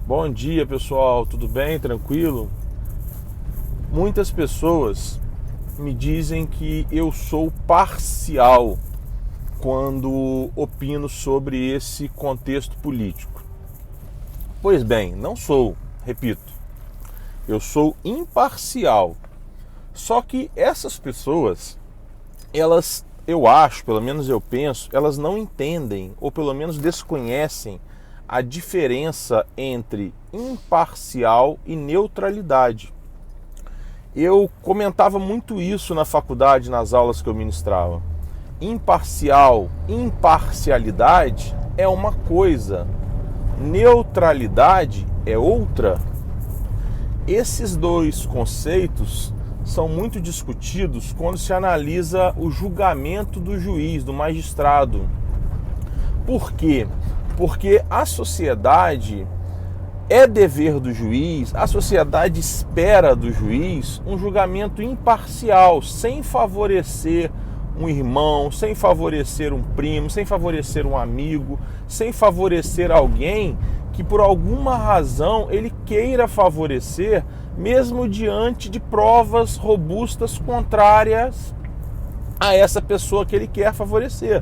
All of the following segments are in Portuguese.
Bom dia, pessoal, tudo bem? Tranquilo? Muitas pessoas me dizem que eu sou parcial quando opino sobre esse contexto político. Pois bem, não sou, repito, eu sou imparcial. Só que essas pessoas, eu acho, pelo menos eu penso, elas não entendem, ou pelo menos desconhecem a diferença entre imparcial e neutralidade. Eu comentava muito isso na faculdade, nas aulas que eu ministrava. Imparcialidade é uma coisa, neutralidade é outra. Esses dois conceitos são muito discutidos quando se analisa o julgamento do juiz, do magistrado. Por quê? Porque a sociedade é dever do juiz, a sociedade espera do juiz um julgamento imparcial, sem favorecer um irmão, sem favorecer um primo, sem favorecer um amigo, sem favorecer alguém que por alguma razão ele queira favorecer, mesmo diante de provas robustas contrárias a essa pessoa que ele quer favorecer.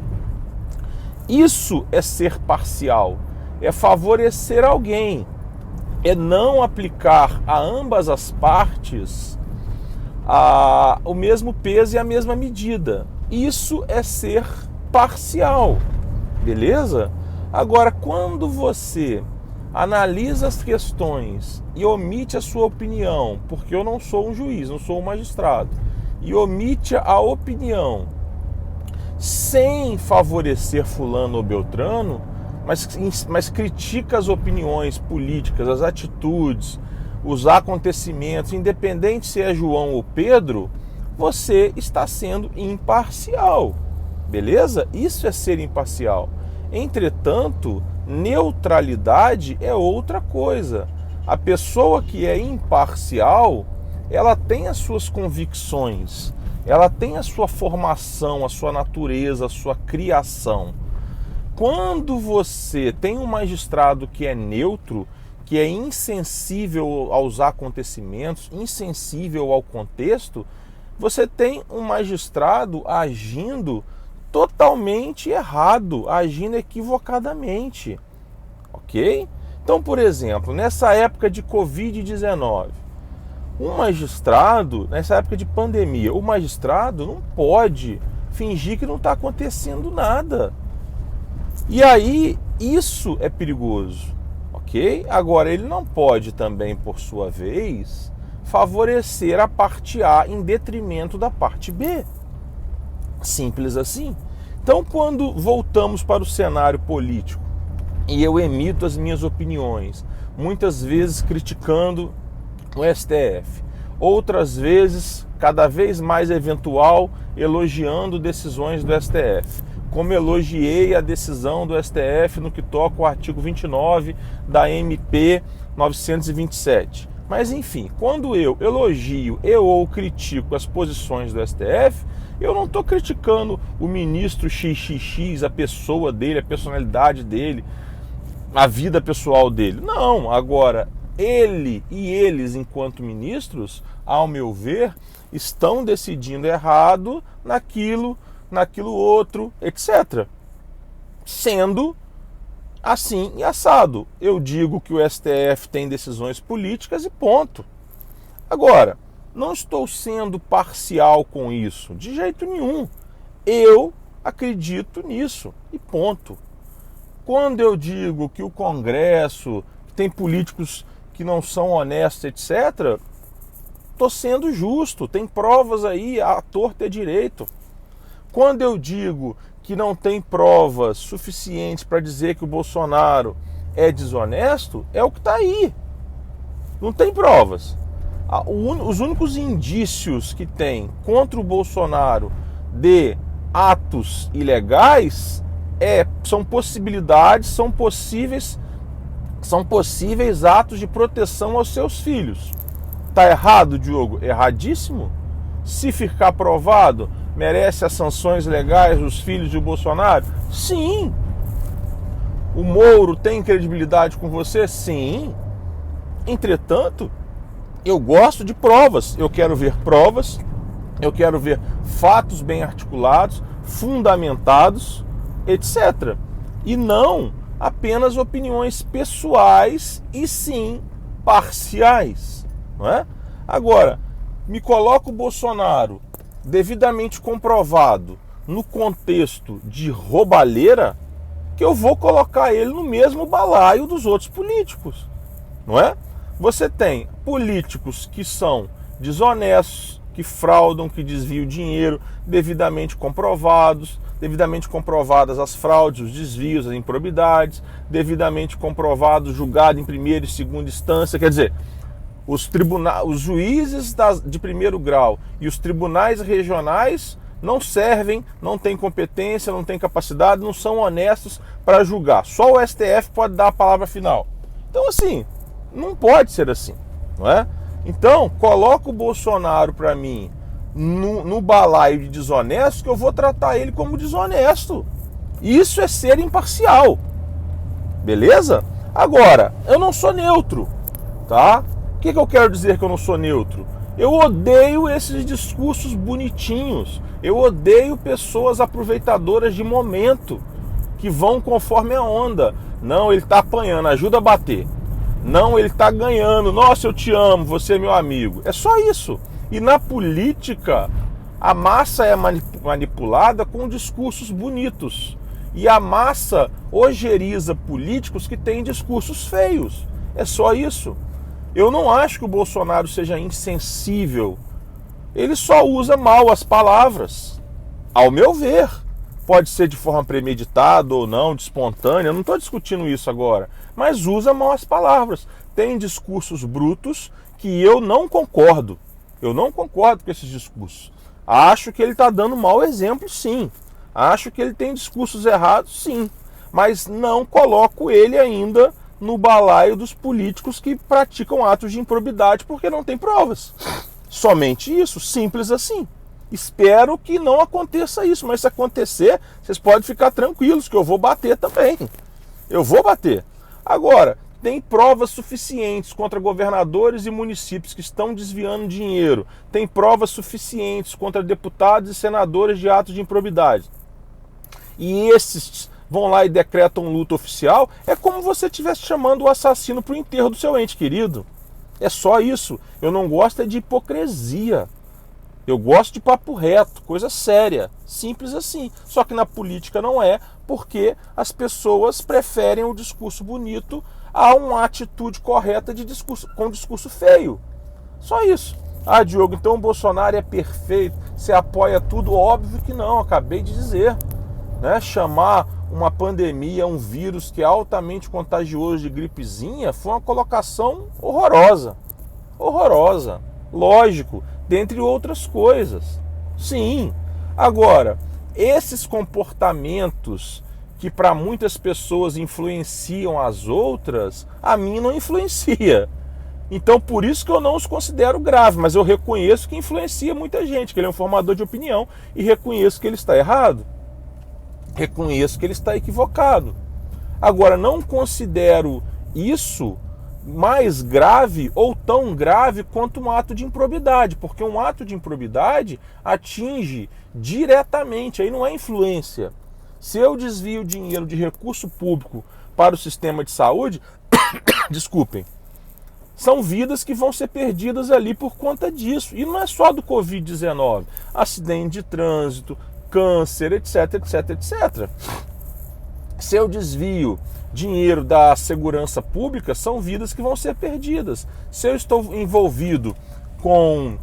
Isso é ser parcial, é favorecer alguém, é não aplicar a ambas as partes o mesmo peso e a mesma medida. Isso é ser parcial, beleza? Agora, quando você analisa as questões e omite a sua opinião, porque eu não sou um juiz, não sou um magistrado, e omite a opinião sem favorecer fulano ou beltrano, mas critica as opiniões políticas, as atitudes, os acontecimentos, independente se é João ou Pedro, você está sendo imparcial, beleza? Isso é ser imparcial. Entretanto, neutralidade é outra coisa. A pessoa que é imparcial, ela tem as suas convicções, ela tem a sua formação, a sua natureza, a sua criação. Quando você tem um magistrado que é neutro, que é insensível aos acontecimentos, insensível ao contexto, você tem um magistrado agindo totalmente errado, agindo equivocadamente, ok? Então, por exemplo, nessa época de Covid-19, um magistrado, nessa época de pandemia, o magistrado não pode fingir que não está acontecendo nada. E aí, isso é perigoso, ok? Agora, ele não pode também, por sua vez, favorecer a parte A em detrimento da parte B. Simples assim. Então, quando voltamos para o cenário político e eu emito as minhas opiniões, muitas vezes criticando o STF, outras vezes, cada vez mais eventual, elogiando decisões do STF, como elogiei a decisão do STF no que toca ao artigo 29 da MP 927. Mas enfim, quando eu elogio ou critico as posições do STF, eu não estou criticando o ministro XXX, a pessoa dele, a personalidade dele, a vida pessoal dele. Não, agora, ele e eles, enquanto ministros, ao meu ver, estão decidindo errado naquilo outro, etc. Sendo assim e assado. Eu digo que o STF tem decisões políticas e ponto. Agora, não estou sendo parcial com isso, de jeito nenhum. Eu acredito nisso e ponto. Quando eu digo que o Congresso tem políticos que não são honestos, etc., estou sendo justo, tem provas aí, a torta é direito. Quando eu digo que não tem provas suficientes para dizer que o Bolsonaro é desonesto, é o que está aí. Não tem provas. Os únicos indícios que tem contra o Bolsonaro de atos ilegais são possibilidades, são possíveis atos de proteção aos seus filhos. Tá errado, Diogo? Erradíssimo. Se ficar provado, merece as sanções legais dos filhos de Bolsonaro? Sim. O Moro tem credibilidade com você? Sim. Entretanto, eu gosto de provas, eu quero ver provas, eu quero ver fatos bem articulados, fundamentados, etc. E não apenas opiniões pessoais e sim parciais, não é? Agora, me coloca o Bolsonaro devidamente comprovado no contexto de roubalheira, que eu vou colocar ele no mesmo balaio dos outros políticos, não é? Você tem políticos que são desonestos, que fraudam, que desviam dinheiro, devidamente comprovadas as fraudes, os desvios, as improbidades, devidamente comprovado, julgado em primeira e segunda instância. Quer dizer, os juízes de primeiro grau e os tribunais regionais não servem, não têm competência, não têm capacidade, não são honestos para julgar. Só o STF pode dar a palavra final. Então, assim, não pode ser assim, não é? Então, coloca o Bolsonaro para mim no balaio de desonesto, que eu vou tratar ele como desonesto. Isso é ser imparcial. Beleza? Agora, eu não sou neutro, tá? O que eu quero dizer que eu não sou neutro? Eu odeio esses discursos bonitinhos. Eu odeio pessoas aproveitadoras de momento, que vão conforme a onda. Não, ele tá apanhando, ajuda a bater. Não, ele tá ganhando. Nossa, eu te amo, você é meu amigo. É só isso. E na política, a massa é manipulada com discursos bonitos. E a massa ojeriza políticos que têm discursos feios. É só isso. Eu não acho que o Bolsonaro seja insensível. Ele só usa mal as palavras. Ao meu ver. Pode ser de forma premeditada ou não, de espontânea. Eu não estou discutindo isso agora. Mas usa mal as palavras. Tem discursos brutos que eu não concordo. Eu não concordo com esses discursos. Acho que ele está dando mau exemplo, sim. Acho que ele tem discursos errados, sim. Mas não coloco ele ainda no balaio dos políticos que praticam atos de improbidade porque não tem provas. Somente isso, simples assim. Espero que não aconteça isso, mas se acontecer, vocês podem ficar tranquilos que eu vou bater também. Eu vou bater. Agora, tem provas suficientes contra governadores e municípios que estão desviando dinheiro. Tem provas suficientes contra deputados e senadores de atos de improbidade. E esses vão lá e decretam luta oficial. É como você estivesse chamando o assassino para o enterro do seu ente querido. É só isso. Eu não gosto de hipocrisia. Eu gosto de papo reto, coisa séria, simples assim. Só que na política não é, porque as pessoas preferem o discurso bonito a uma atitude correta com discurso feio. Só isso. Ah, Diogo, então o Bolsonaro é perfeito, você apoia tudo? Óbvio que não, acabei de dizer. Né? Chamar uma pandemia, um vírus que é altamente contagioso de gripezinha, foi uma colocação horrorosa. Horrorosa. Lógico. Dentre outras coisas. Sim. Agora, esses comportamentos que para muitas pessoas influenciam as outras, a mim não influencia. Então, por isso que eu não os considero graves, mas eu reconheço que influencia muita gente, que ele é um formador de opinião, e reconheço que ele está errado. Reconheço que ele está equivocado. Agora, não considero isso mais grave ou tão grave quanto um ato de improbidade, porque um ato de improbidade atinge diretamente, aí não é influência. Se eu desvio dinheiro de recurso público para o sistema de saúde, desculpem, são vidas que vão ser perdidas ali por conta disso. E não é só do Covid-19, acidente de trânsito, câncer, etc, etc, etc. Se eu desvio dinheiro da segurança pública, são vidas que vão ser perdidas. Se eu estou envolvido com...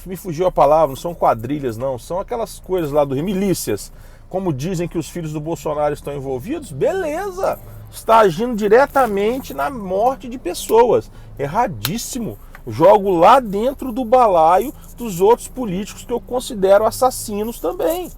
me fugiu a palavra, não são quadrilhas não, são aquelas coisas lá do Rio, milícias, como dizem que os filhos do Bolsonaro estão envolvidos, beleza, está agindo diretamente na morte de pessoas, erradíssimo. Jogo lá dentro do balaio dos outros políticos que eu considero assassinos também.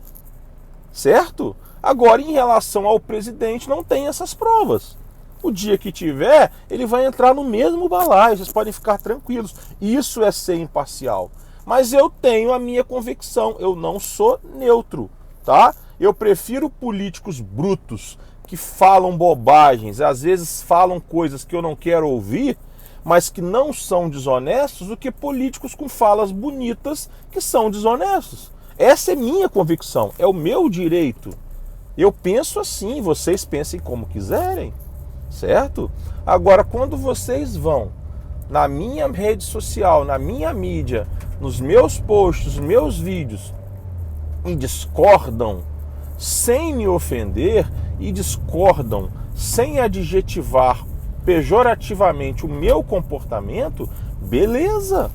Certo? Agora, em relação ao presidente, não tem essas provas. O dia que tiver, ele vai entrar no mesmo balaio, vocês podem ficar tranquilos. Isso é ser imparcial. Mas eu tenho a minha convicção, eu não sou neutro, tá? Eu prefiro políticos brutos que falam bobagens, às vezes falam coisas que eu não quero ouvir, mas que não são desonestos, do que políticos com falas bonitas que são desonestos. Essa é minha convicção, é o meu direito. Eu penso assim, vocês pensem como quiserem, certo? Agora, quando vocês vão na minha rede social, na minha mídia, nos meus posts, nos meus vídeos, e discordam sem me ofender, e discordam sem adjetivar pejorativamente o meu comportamento, beleza,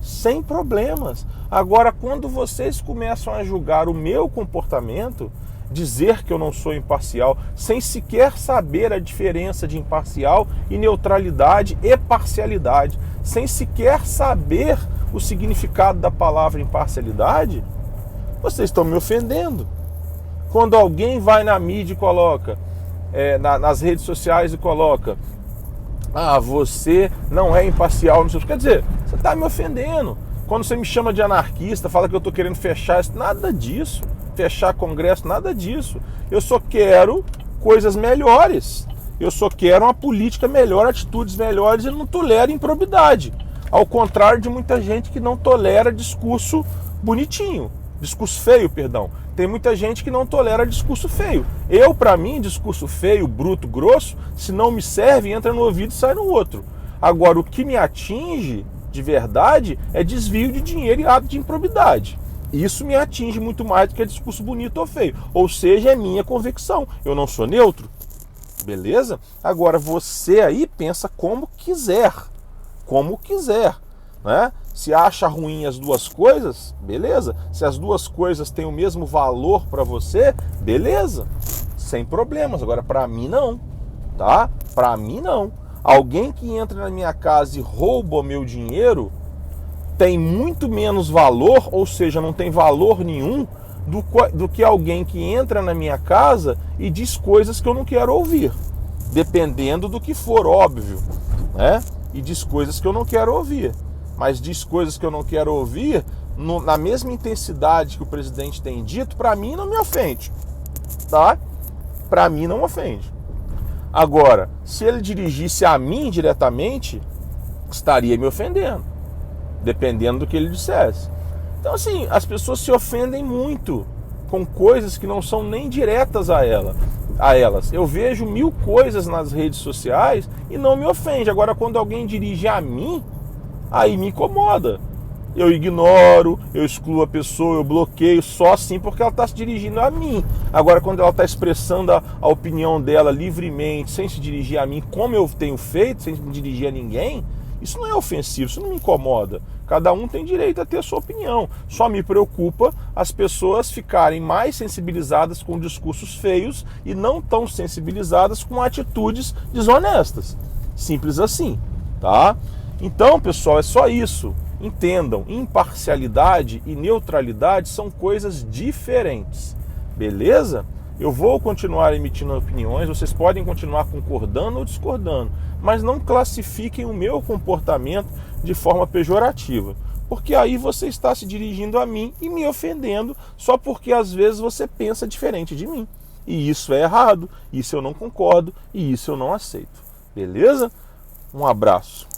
sem problemas. Agora, quando vocês começam a julgar o meu comportamento, dizer que eu não sou imparcial, sem sequer saber a diferença de imparcial e neutralidade e parcialidade, sem sequer saber o significado da palavra imparcialidade, vocês estão me ofendendo. Quando alguém vai na mídia e coloca, nas redes sociais e coloca, você não é imparcial, não sei o que, quer dizer, você está me ofendendo. Quando você me chama de anarquista, fala que eu estou querendo fechar isso, nada disso. Fechar congresso, nada disso. Eu só quero coisas melhores. Eu só quero uma política melhor, atitudes melhores, e não tolero improbidade. Ao contrário de muita gente que não tolera discurso bonitinho. Discurso feio, perdão. Tem muita gente que não tolera discurso feio. Eu, para mim, discurso feio, bruto, grosso, se não me serve, entra no ouvido e sai no outro. Agora, o que me atinge de verdade é desvio de dinheiro e ato de improbidade. Isso me atinge muito mais do que discurso bonito ou feio. Ou seja, é minha convicção. Eu não sou neutro. Beleza? Agora, você aí pensa como quiser. Como quiser. Né? Se acha ruim as duas coisas, beleza. Se as duas coisas têm o mesmo valor para você, beleza. Sem problemas. Agora, para mim, não. Tá? Para mim, não. Alguém que entra na minha casa e rouba o meu dinheiro tem muito menos valor, ou seja, não tem valor nenhum, do que alguém que entra na minha casa e diz coisas que eu não quero ouvir. Dependendo do que for, óbvio. Né? E diz coisas que eu não quero ouvir. Mas diz coisas que eu não quero ouvir na mesma intensidade que o presidente tem dito, para mim não me ofende. Tá? Para mim não ofende. Agora, se ele dirigisse a mim diretamente, estaria me ofendendo, dependendo do que ele dissesse. Então, assim, as pessoas se ofendem muito com coisas que não são nem diretas a elas. Eu vejo 1000 coisas nas redes sociais e não me ofende. Agora, quando alguém dirige a mim, aí me incomoda. Eu ignoro, eu excluo a pessoa, eu bloqueio só assim porque ela está se dirigindo a mim. Agora, quando ela está expressando a opinião dela livremente, sem se dirigir a mim, como eu tenho feito, sem me dirigir a ninguém, isso não é ofensivo, isso não me incomoda. Cada um tem direito a ter a sua opinião. Só me preocupa as pessoas ficarem mais sensibilizadas com discursos feios e não tão sensibilizadas com atitudes desonestas. Simples assim, tá? Então, pessoal, é só isso. Entendam, imparcialidade e neutralidade são coisas diferentes, beleza? Eu vou continuar emitindo opiniões, vocês podem continuar concordando ou discordando, mas não classifiquem o meu comportamento de forma pejorativa, porque aí você está se dirigindo a mim e me ofendendo só porque às vezes você pensa diferente de mim. E isso é errado, isso eu não concordo e isso eu não aceito, beleza? Um abraço.